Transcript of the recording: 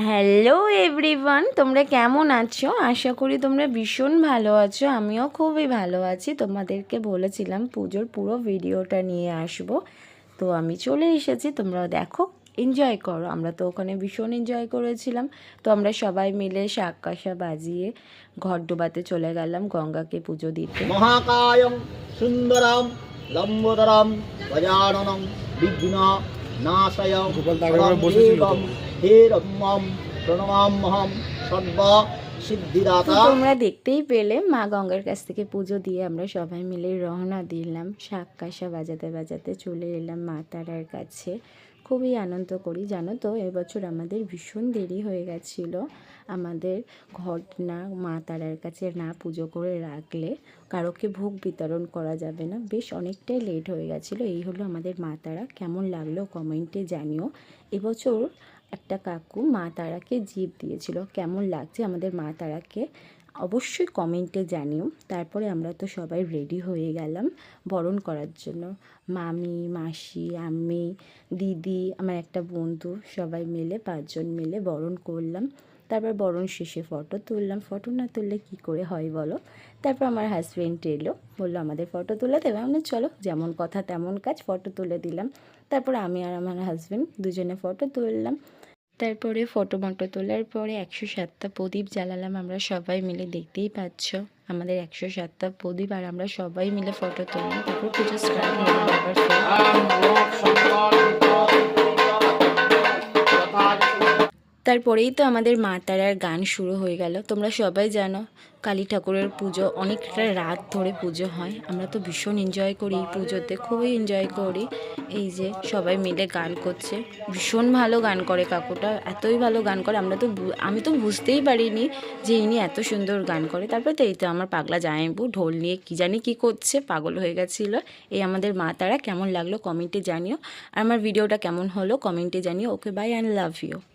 Hello everyone, তোমরা কেমন আছো? আশা করি তোমরা ভীষণ ভালো আছো। আমিও খুবই ভালো আছি। তোমাদেরকে বলেছিলাম পুজোর পুরো ভিডিওটা নিয়ে আসব, তো আমি চলে এসেছি। তোমরা দেখো, এনজয় করো। আমরা তো ওখানে ভীষণ এনজয় করেছিলাম। তো আমরা সবাই মিলে শাক কাঁসা বাজিয়ে ঘর ডোবাতে চলে গেলাম গঙ্গাকে পুজো দিতে। মহাকায়ং সুন্দরম লম্বোদরম গজাননম বিঘ্ন নাশয় সর্বদেবম হেরম্মম প্রণমাম্যহম সর্ব সিদ্ধিদাতা। তোমরা দেখতেই পেলে মা গঙ্গার কাছ থেকে পুজো দিয়ে আমরা সবাই মিলে রওনা দিলাম। শাক কাঁসা বাজাতে বাজাতে চলে এলাম মা তারার কাছে। খুবই আনন্দ করি, জানো তো এবছর আমাদের ভীষণ দেরি হয়ে গেছিলো। আমাদের ঘট না মা তারার কাছে না পুজো করে রাখলে কারোকে ভোগ বিতরণ করা যাবে না। বেশ অনেকটাই লেট হয়ে গেছিলো। এই হলো আমাদের মা তারা। কেমন লাগলো কমেন্টে জানিও। এবছর একটা কাকু মা তারাকে জিভ দিয়েছিল। কেমন লাগছে আমাদের মা তারাকে অবশ্যই কমেন্টে জানিও। তারপরে আমরা তো সবাই রেডি হয়ে গেলাম বরণ করার জন্য। মামি, মাসি, আমি, দিদি, আমার একটা বন্ধু, সবাই মিলে 5 জন মিলে বরণ করলাম। তারপর বরণ শেষে ফটো তুললাম। ফটো না তুললে কি করে হয় বলো? তারপর আমার হাজব্যান্ড এলো, বললো আমাদের ফটো তুলে দেবে। আমরা চলো, যেমন কথা তেমন কাজ, ফটো তুলে দিলাম। তারপর আমি আর আমার হাজব্যান্ড দুজনে ফটো তুললাম। তারপরে ফটো তোলার পরে 107টা প্রদীপ জ্বালালাম আমরা সবাই মিলে। দেখতেই পাচ্ছ আমাদের 107টা প্রদীপ, আর আমরা সবাই মিলে ফটো তুললাম। তারপর পুজো স্টার্ট হয়ে গেল আবার। তারপরেই তো আমাদের মা তারার গান শুরু হয়ে গেল। তোমরা সবাই জানো কালী ঠাকুরের পুজো অনেকটা রাত ধরে পুজো হয়। আমরা তো ভীষণ এনজয় করি এই পুজোতে, খুবই এনজয় করি। এই যে সবাই মিলে গান করছে, ভীষণ ভালো গান করে কাকুটা, এতই ভালো গান করে আমি তো বুঝতেই পারিনি যে ইনি এত সুন্দর গান করে। তারপর তো এই তো আমার পাগলা জামাইবু ঢোল নিয়ে কী জানি কী করছে, পাগল হয়ে গেছিলো। এই আমাদের মা তারা। কেমন লাগলো কমেন্টে জানিও, আর আমার ভিডিওটা কেমন হলো কমেন্টে জানিও। ওকে, বাই অ্যান্ড লাভ ইউ।